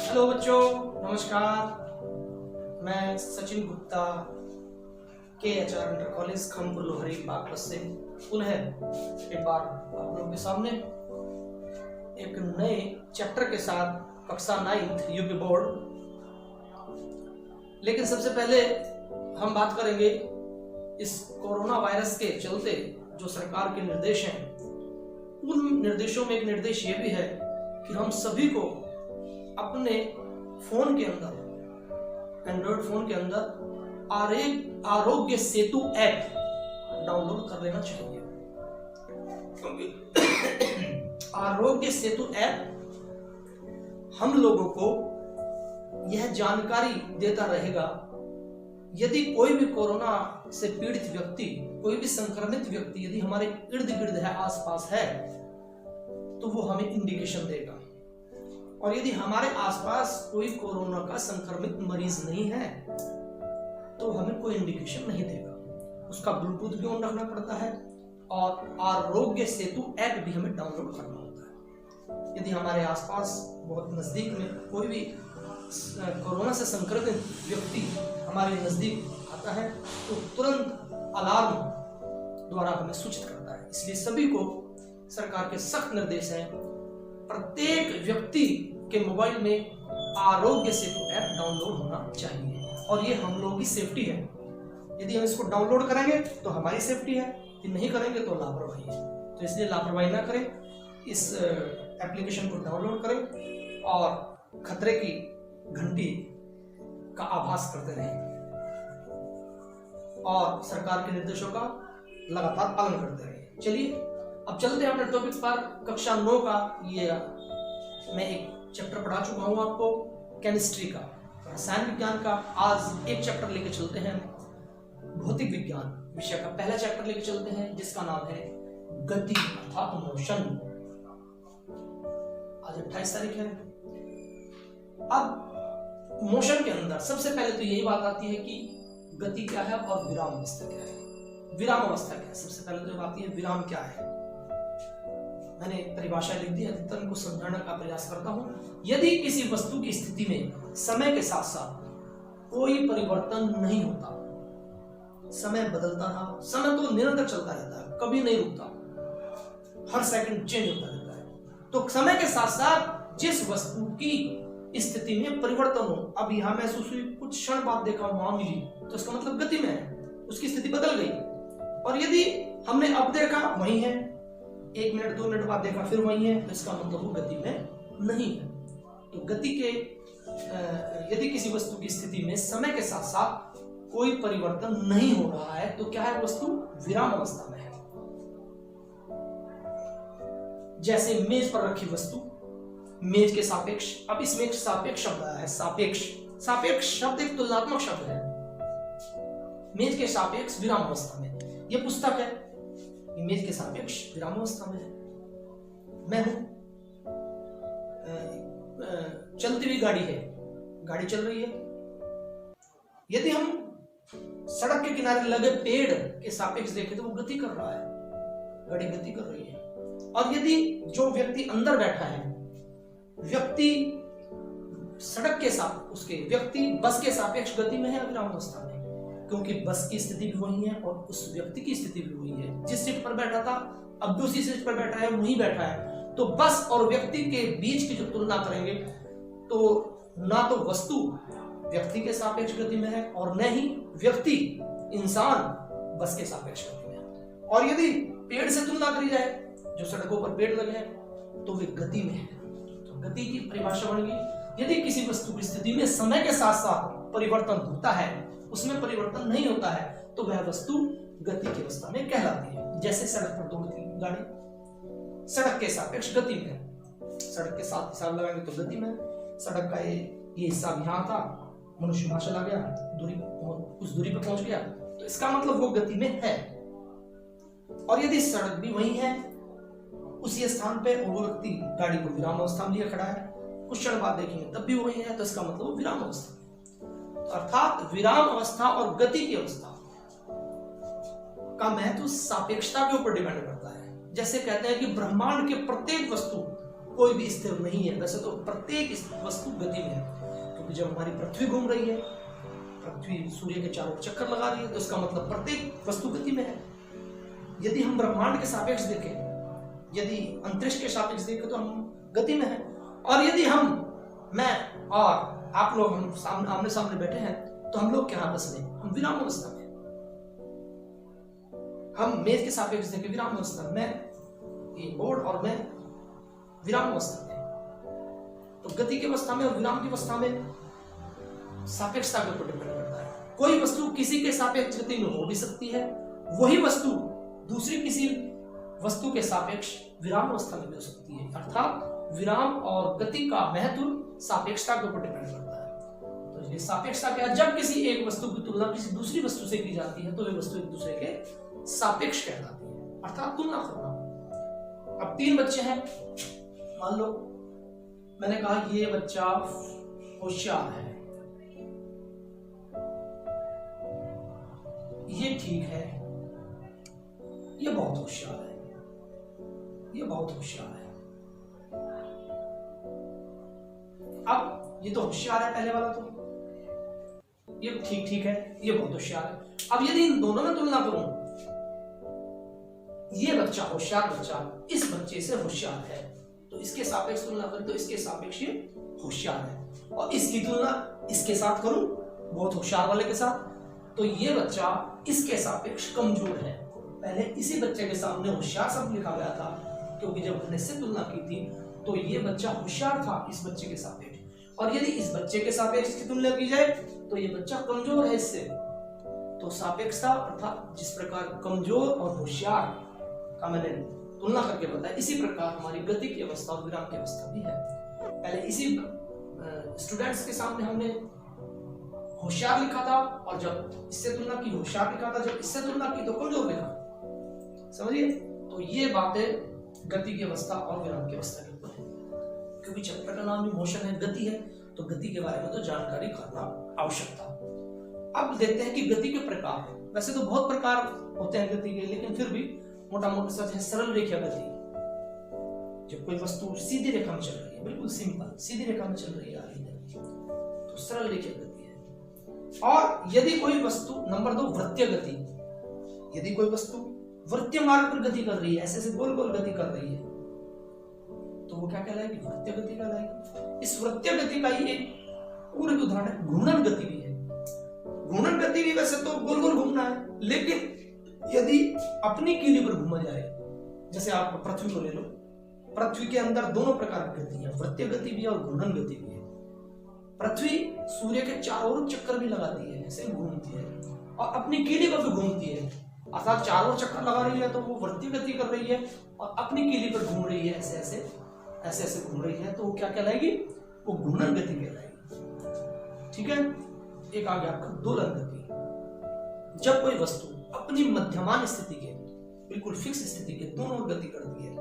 Hello बच्चों, नमस्कार। मैं Sachin Gupta KHR inter college Khampur Lohari Baghpat से पुनः एक बार आप लोगों के सामने एक नए चैप्टर के साथ कक्षा 9th यूपी बोर्ड। लेकिन सबसे पहले हम बात करेंगे इस कोरोना वायरस के चलते जो सरकार के निर्देश हैं, उन निर्देशों में एक निर्देश ये भी है कि हम सभी को अपने फोन के अंदर, एंड्रॉइड फोन के अंदर आरोग्य सेतु ऐप डाउनलोड कर लेना चाहिए। क्योंकि आरोग्य सेतु ऐप हम लोगों को यह जानकारी देता रहेगा यदि कोई भी कोरोना से पीड़ित व्यक्ति, कोई भी संक्रमित व्यक्ति यदि हमारे इर्द गिर्द है, आसपास है, तो वो हमें इंडिकेशन देगा। और यदि हमारे आसपास कोई कोरोना का संक्रमित मरीज नहीं है तो हमें कोई इंडिकेशन नहीं देगा। उसका ब्लूटूथ भी ऑन रखना पड़ता है और आरोग्य सेतु ऐप भी हमें डाउनलोड करना होता है। यदि हमारे आसपास बहुत नजदीक में कोई भी कोरोना से संक्रमित व्यक्ति हमारे नजदीक आता है तो तुरंत अलार्म द्वारा हमें सूचित करता है। इसलिए सभी को सरकार के सख्त निर्देश हैं, प्रत्येक व्यक्ति के मोबाइल में आरोग्य सेतु ऐप डाउनलोड होना चाहिए। और ये हम लोगों की सेफ्टी है। यदि हम इसको डाउनलोड करेंगे तो हमारी सेफ्टी है, यदि नहीं करेंगे तो लापरवाही है। तो इसलिए लापरवाही ना करें, इस एप्लीकेशन को डाउनलोड करें और खतरे की घंटी का आभास करते रहें और सरकार के निर्देशों का लगातार पालन करते रहें। चलिए अब चलते हैं अपने टॉपिक पर। कक्षा 9 का ये मैं एक चैप्टर पढ़ा चुका हूं आपको, केमिस्ट्री का, रसायन विज्ञान का। आज एक चैप्टर लेके चलते हैं, भौतिक विज्ञान विषय का पहला चैप्टर लेके चलते हैं जिसका नाम है गति अर्थात मोशन। आज 28 तारीख है। अब मोशन के अंदर सबसे पहले तो यही बात आती है कि गति क्या है और विराम अवस्था क्या है। विराम अवस्था क्या है? सबसे पहले तो बात यह विराम क्या है। मैंने परिभाषा लिख दी, अधिकतर को समझाने का प्रयास करता हूं। यदि किसी वस्तु की स्थिति में समय के साथ साथ कोई परिवर्तन नहीं होता, समय बदलता रहा, समय तो निरंतर चलता रहता है, कभी नहीं रुकता, हर सेकंड चेंज होता रहता है। तो समय के साथ साथ जिस वस्तु की स्थिति में परिवर्तन हो, अब यहां महसूस हुई, कुछ क्षण बाद देखा वहां मिली, तो इसका मतलब गति में है, उसकी स्थिति बदल गई। और यदि हमने अब देखा वही है, 1 मिनट 2 मिनट बाद देखा फिर वही है, तो इसका मतलब वो गति में नहीं है। तो गति के यदि किसी वस्तु की स्थिति में समय के साथ साथ कोई परिवर्तन नहीं हो रहा है तो क्या है, वस्तु विराम अवस्था में है। जैसे मेज पर रखी वस्तु, मेज के सापेक्ष, अब इसमें एक सापेक्ष शब्द आया है, सापेक्ष। सापेक्ष शब्द एक तुलनात्मक शब्द है। मेज के सापेक्ष विराम अवस्था में, यह पुस्तक है, मेज के सापेक्ष विराम अवस्था में है। मैं हूं, चलती हुई गाड़ी है, गाड़ी चल रही है। यदि हम सड़क के किनारे लगे पेड़ के सापेक्ष देखें तो वो गति कर रहा है, गाड़ी गति कर रही है। और यदि जो व्यक्ति अंदर बैठा है, व्यक्ति सड़क के साथ, उसके व्यक्ति बस के सापेक्ष गति में है विराम अवस्था में, क्योंकि बस की स्थिति भी वही है और उस व्यक्ति की स्थिति भी वही है। जिस सीट पर बैठा था अब भी उसी सीट पर बैठा है, वहीं बैठा है। तो बस और व्यक्ति के बीच की जो तुलना करेंगे तो ना तो वस्तु व्यक्ति के सापेक्ष गति में है और न ही व्यक्ति, इंसान बस के सापेक्ष गति में है। और यदि पेड़ से तुलना करी जाए, जो सड़कों पर पेड़ लगे हैं, तो वे गति में है। तो गति की परिभाषा बन गई, यदि किसी वस्तु की स्थिति में समय के साथ साथ परिवर्तन होता है, उसमें परिवर्तन नहीं होता है, तो वह वस्तु गति की अवस्था में कहलाती है। जैसे सड़क पर दौड़ती गाड़ी सड़क के सापेक्ष गति में है, सड़क के साथ हिसाब लगाएंगे तो गति में। सड़क का ये हिस्सा यहाँ था, मनुष्य वहां चला गया, उस दूरी पर पहुंच गया, तो इसका मतलब वो गति में है। और यदि सड़क भी वही है, उसी स्थान पे, और वो व्यक्ति गाड़ी को विराम अवस्था में लिए खड़ा है, कुछ क्षण बाद देखेंगे तब भी वही है, तो इसका मतलब विराम अवस्था। अर्थात विराम अवस्था और गति की अवस्था का महत्व सापेक्षता के ऊपर डिपेंड करता है। जैसे कहते हैं कि ब्रह्मांड के प्रत्येक वस्तु कोई भी स्थिर नहीं है। वैसे तो प्रत्येक वस्तु गति में है, क्योंकि जब हमारी पृथ्वी घूम रही है, पृथ्वी सूर्य के चारों चक्कर लगा रही है, तो इसका मतलब प्रत्येक वस्तु गति में है। यदि हम ब्रह्मांड के सापेक्ष देखें, यदि अंतरिक्ष के सापेक्ष देखें तो हम गति में हैं। और यदि मैं और आप लोग हम आमने सामने बैठे हैं तो हम लोग क्या बस में, हम विराम अवस्था में। हम मेज के सापेक्ष देखें विराम अवस्था में, ये बोर्ड और मैं विराम अवस्था में। तो गति की अवस्था में और विराम की अवस्था में सापेक्षता के ऊपर डिपेंड करता है। कोई वस्तु किसी के सापेक्ष गति में हो भी सकती है, वही वस्तु दूसरी किसी वस्तु के सापेक्ष विराम अवस्था में भी हो सकती है। अर्थात विराम और गति का महत्व सापेक्षता के ऊपर डिपेंड करता है। तो इसलिए सापेक्षता क्या है, जब किसी एक वस्तु की तुलना किसी दूसरी वस्तु से की जाती है तो वे वस्तु एक दूसरे के सापेक्ष कहलाती है, अर्थात तुलना करना। अब 3 बच्चे हैं, मान लो मैंने कहा ये बच्चा होशियार है, ये ठीक है, ये बहुत होशियार है, ये बहुत होशियार है। अब ये तो होशियार है पहले वाला, तो ये ठीक है, ये बहुत होशियार है। अब यदि इन दोनों में तुलना करूं, ये बच्चा होशियार बच्चा इस बच्चे से होशियार है, तो इसके सापेक्ष तुलना करें तो इसके सापेक्ष ये होशियार है। और इसकी तुलना इसके साथ करूं, बहुत होशियार वाले के साथ, तो ये बच्चा इसके सापेक्ष कमजोर है। पहले इसी बच्चे के सामने होशियार शब्द लिखा गया था, क्योंकि जब हमने इससे तुलना की थी तो ये बच्चा होशियार था इस बच्चे के सापेक्ष, और यदि इस बच्चे के सापेक्ष की तुलना की जाए तो ये बच्चा कमजोर है इससे। तो सापेक्षता अर्थात जिस प्रकार कमजोर और होशियार का मैंने तुलना करके बताया, इसी प्रकार हमारी गति की अवस्था और विराम की अवस्था भी है। पहले इसी स्टूडेंट्स के सामने हमने होशियार लिखा था, और जब इससे तुलना की होशियार लिखा था, जब इससे तुलना की तो कमजोर लिखा। समझिए, तो ये बातें गति की अवस्था और विराम की अवस्था के ऊपर है। क्योंकि चैप्टर का नाम भी मोशन है, गति है, तो गति के बारे में तो जानकारी करना आवश्यक था। अब देखते हैं कि गति के प्रकार। वैसे तो बहुत प्रकार होते हैं गति के, लेकिन फिर भी मोटा मोटा सच है सरल रेखा गति। जब कोई वस्तु सीधी रेखा में चल रही है, बिल्कुल सिंपल सीधी रेखा में चल रही है आगे, तो सरल रेखा गति है। और यदि कोई वस्तु, नंबर 2 वृत्तीय गति, यदि कोई वस्तु वृत्तीय मार्ग पर गति कर रही है, ऐसे गोल गोल गति कर रही है, तो वो क्या कहलाएगी, वृत्तीय गति कहलाएगी। इस वृत्तीय गति का ही एक पूर्ण उदाहरण घूर्णन गति भी है। घूर्णन गति भी वैसे तो गोल गोल घूमना है, लेकिन यदि अपनी कीली पर घूमा जाए, जैसे आप पृथ्वी को ले लो, पृथ्वी के अंदर दोनों प्रकार की गति है, वृत्तीय गति भी है और घूर्णन गति भी है। पृथ्वी सूर्य के चारों ओर चक्कर भी लगाती है, ऐसे घूमती है, और अपनी कीली पर भी घूमती है, अर्थात चारों चक्कर लगा रही है तो वो वृत्तीय गति कर रही है, और अपनी कीली पर घूम रही है, ऐसे ऐसे घूम रही है, तो वो क्या कहलाएगी, वो घूर्णन गति कहलाएगी। ठीक है। एक आ गया आपका दोलन गति। जब कोई वस्तु अपनी मध्यमान स्थिति के, बिल्कुल फिक्स स्थिति के दोनों ओर गति करती है,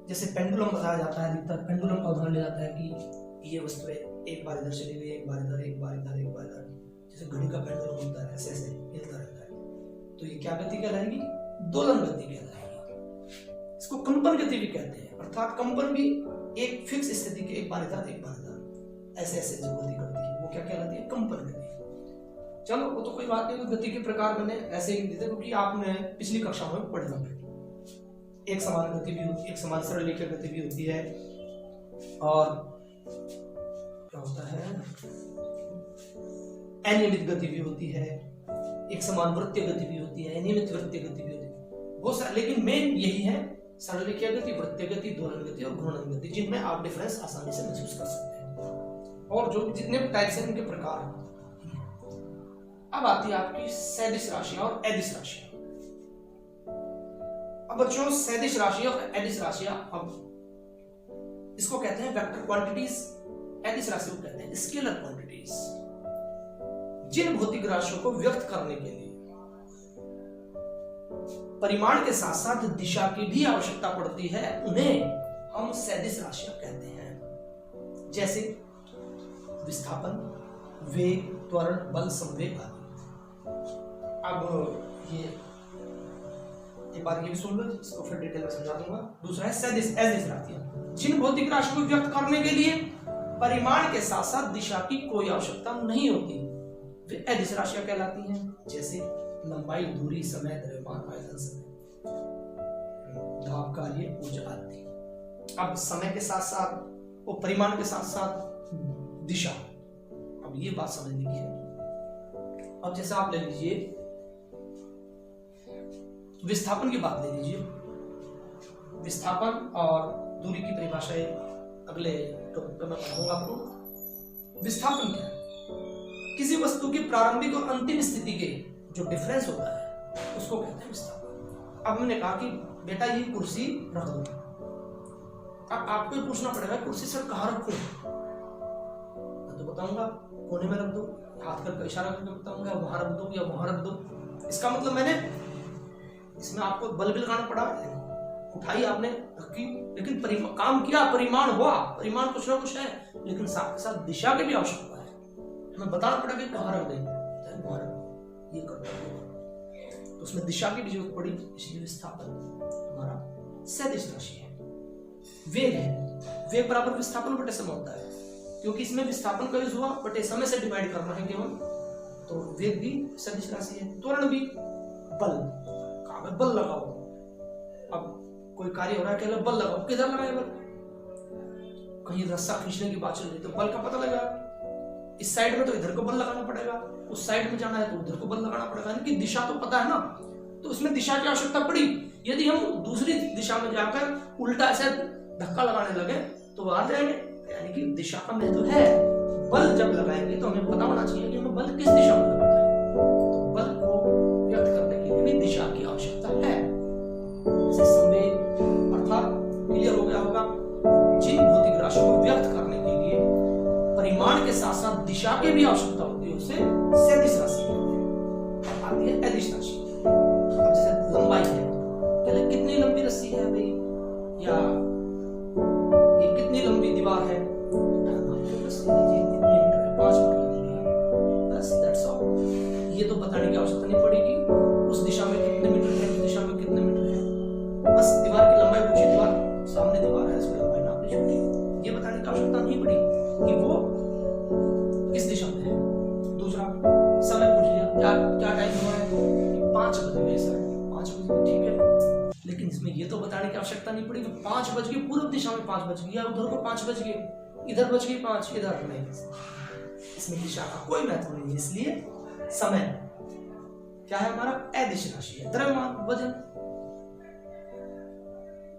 जैसे पेंडुलम बताया जाता है, अधिकतर पेंडुलम का उदाहरण लिया जाता है कि ये वस्तु है, एक बार इधर चली गई, एक बार इधर, एक बार इधर, एक बार इधर, जैसे घड़ी का पेंडुलम होता है, ऐसे ऐसे हिलता रहता है, तो ये क्या गति कहलाएगी, दोलन गति कहलाएगी। इसको कंपन गति भी कहते हैं, अर्थात कंपन भी एक फिक्स स्थिति के, एक बार इधर एक बार इधर, ऐसे ऐसे जो गति करती है वो क्या कहलाती है, कंपन गति। चलो वो तो कोई बात नहीं, तो गति के प्रकार मैंने ऐसे ही दिए थे क्योंकि आपने पिछली कक्षा में पढ़ा था। एक समान गति भी होती है, एक समान सरल रेखा गति भी होती है, और क्या होता है, अनियमित गति भी होती है, एक समान वृत्तीय गति भी होती है, अनियमित वृत्तीय गति भी होती है, बहुत सारे, लेकिन मेन यही है, सरल रेखा गति, वृत्तीय गति, दोलन गति और घूर्णन गति, जिनमें आप डिफरेंस आसानी से महसूस कर सकते हैं, और जो जितने टाइप्स हैं उनके प्रकार। अब आती है आपकी सदिश राशियां और अदिश राशियां। अब बच्चों सदिश राशियां और अदिश राशियां, अब इसको कहते हैं वेक्टर क्वांटिटीज, अदिश राशियों को कहते हैं स्केलर क्वांटिटीज। जिन भौतिक राशियों को व्यक्त करने के लिए परिमाण के साथ साथ दिशा की भी आवश्यकता पड़ती है, उन्हें हम सदिश राशियां कहते हैं, जैसे विस्थापन, वेग, त्वरण, बल, संवेग आदि। अब ये एक बार ये भी सुन लो, इसको फिर डिटेल में समझा दूंगा। दूसरा है सदिश अदिश राशियां। जिन भौतिक राशि को व्यक्त करने के लिए परिमाण के साथ साथ दिशा की कोई आवश्यकता नहीं होती वे अदिश राशियां कहलाती हैं, जैसे लंबाई, दूरी, समय, द्रव्यमान, आयतन, समय, दाब, कार्य, ऊर्जा आदि। अब समय के साथ साथ और परिमाण के साथ साथ दिशा, अब ये बात समझने की है। अब जैसे आप ले लीजिए विस्थापन की बात ले लीजिए। विस्थापन और दूरी की परिभाषाएं अगले टॉपिक पर मैं पढ़ाऊंगा आपको। विस्थापन क्या है? किसी वस्तु की प्रारंभिक और अंतिम स्थिति के जो डिफरेंस होता है उसको कहते हैं विस्थापन। अब हमने कहा कि बेटा ये कुर्सी रख दो, अब आपको ये पूछना पड़ेगा कुर्सी सर कहाँ रखूं? मैं तो बताऊंगा कोने में रख दो, हाथ करके इशारा करके बताऊंगा वहां रख दो या वहां रख दो। इसका मतलब मैंने इसमें आपको बल भी लगाना पड़ा, उठाई आपने रखी, लेकिन काम किया, परिमाण हुआ, परिमाण कुछ ना कुछ है, लेकिन साथ के साथ दिशा की भी आवश्यकता है। हमें बताना पड़ा कि कहाँ रख दें, वहां रख दो, ये कर दो, तो उसमें दिशा की भी जरूरत पड़ी। इसलिए विस्थापन हमारा सदिश राशि है। वेग है, वेग बराबर विस्थापन बटे समय होता है, क्योंकि इसमें विस्थापन का यूज हुआ बटे समय से डिवाइड करना है केवल, तो वेग भी सदिश राशि है। त्वरण भी, बल, कहाँ पे बल लगाओ, अब कोई कार्य हो रहा है केवल बल लगाओ, किधर लगाए बल? कहीं रस्सा खींचने की बात चल रही तो बल का पता लगा, इस साइड में तो इधर को बल लगाना पड़ेगा, उस साइड में जाना है तो उधर को बल लगाना पड़ेगा, यानी कि दिशा तो पता है ना, तो उसमें दिशा की आवश्यकता पड़ी। यदि हम दूसरी दिशा में जाकर उल्टा ऐसे धक्का लगाने लगे तो आ जाएंगे, यानी कि दिशा का महत्व है। बल जब लगाएंगे तो हमें पता होना चाहिए कि हमें बल किस दिशा में लगाना है, तो बल को व्यक्त करने के लिए भी दिशा की आवश्यकता है। जैसे संवेग, अर्थात क्लियर हो गया होगा, जिन भौतिक राशियों को व्यक्त करने के लिए परिमाण के साथ साथ दिशा की भी आवश्यकता होती है उसे सदिश राशि कहते हैं। आती है अदिश राशि। अब जैसे लंबाई है, कहले कितनी लंबी रस्सी है भाई, या ये कितनी लंबी दीवार है, कितने मीटर है, 5 मीटर लंबी है, बस दैट्स ऑल। ये तो बताने की आवश्यकता नहीं पड़ेगी उस दिशा में कितने मीटर है, उस दिशा में कितने मीटर है, बस दीवार की लंबाई पूछी, दीवार सामने दीवार है, इसकी लंबाई नापनी छोटी, ये बताने की आवश्यकता नहीं पड़ी कि वो किस दिशा में है। दूसरा समय पूछ लिया, क्या टाइम हुआ है, 5 बज गए सर, 5 बज गए, ठीक है, लेकिन इसमें ये तो बताने की आवश्यकता नहीं पड़ी कि 5 बज गए, पूर्व दिशा में 5 बज गया, उधर को 5 बज गए, इधर बज गए 5, इधर नहीं। इसमें दिशा का कोई महत्व नहीं है, इसलिए समय क्या है हमारा अदिश राशि है। द्रव्यमान, वजन,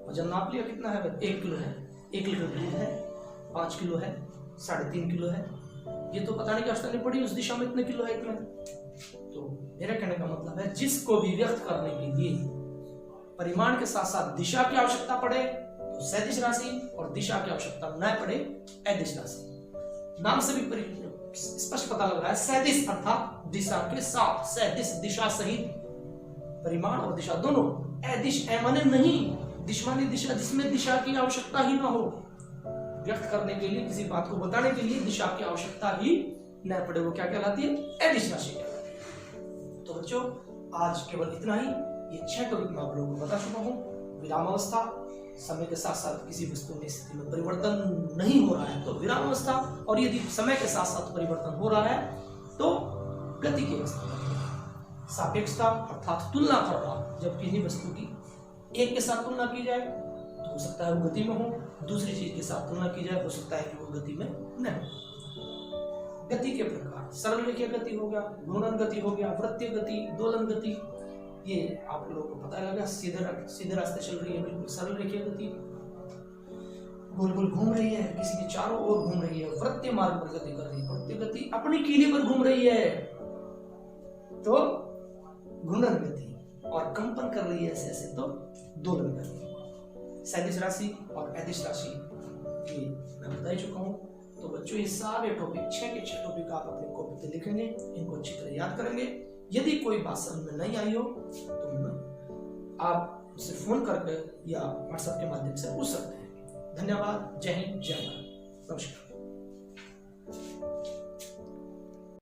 वजन नाप लिया कितना है, 1 किलो है, 1 लीटर दूध है, 5 किलो है, 3.5 किलो है, ये तो बताने की आवश्यकता नहीं पड़ी उस दिशा में इतने किलो है, इतने। तो मेरा कहने का मतलब है जिसको भी व्यक्त करने के लिए परिमाण के साथ साथ दिशा की आवश्यकता पड़े तो सदिश राशि, और दिशा की आवश्यकता न पड़े अदिश राशि। नाम से भी स्पष्ट पता लग रहा है, सदिश अर्थात दिशा के साथ, सदिश दिशा सहित, परिमाण और दिशा दोनों। अदिश माने नहीं, दिशा माने दिशा जिसमें दिशा की आवश्यकता ही ना हो, व्यक्त करने के लिए, किसी बात को बताने के लिए दिशा की आवश्यकता ही न पड़े, वो क्या कहलाती है, अदिश राशि कहलाती है। तो बच्चों आज केवल इतना ही, ये 6 टॉपिक मैं आप लोगों को बता चुका हूँ। विराम अवस्था, समय के साथ साथ किसी वस्तु में स्थिति में परिवर्तन नहीं हो रहा है तो विराम अवस्था, और यदि समय के साथ साथ परिवर्तन हो रहा है तो गति की अवस्था। सापेक्षता अर्थात तुलना कर रहा, जब किसी वस्तु की एक के साथ तुलना की जाए तो हो सकता है वो गति में हो, दूसरी चीज के साथ तुलना की जाए हो सकता है कि वो गति में न हो। गति के प्रकार, सरल रेखीय गति हो गया, घूर्णन गति हो गया, वृत्तीय गति, दोलन गति, ये आप लोगों को पता लगा, सीधे रास्ते चल रही है, बिल्कुल सरल रेखीय गति, गोल गोल घूम रही है, किसी के चारों ओर घूम रही है, वृत्तीय मार्ग पर गति कर रही है, वृत्तीय गति अपनी कीली पर घूम रही है तो घूर्णन गति, और कंपन कर रही है ऐसे ऐसे तो दोलन गति। सदिश राशि और अदिश राशि ये मैं बता ही चुका हूँ। तो बच्चों ये सारे टॉपिक 6 के 6 टॉपिक आप अपने कॉपी पे लिखेंगे, इनको अच्छी तरह याद करेंगे। यदि कोई बात समझ में नहीं आई हो तो आप मुझसे फोन करके या व्हाट्सएप के माध्यम से पूछ सकते हैं। धन्यवाद। जय हिंद, जय भारत, नमस्कार।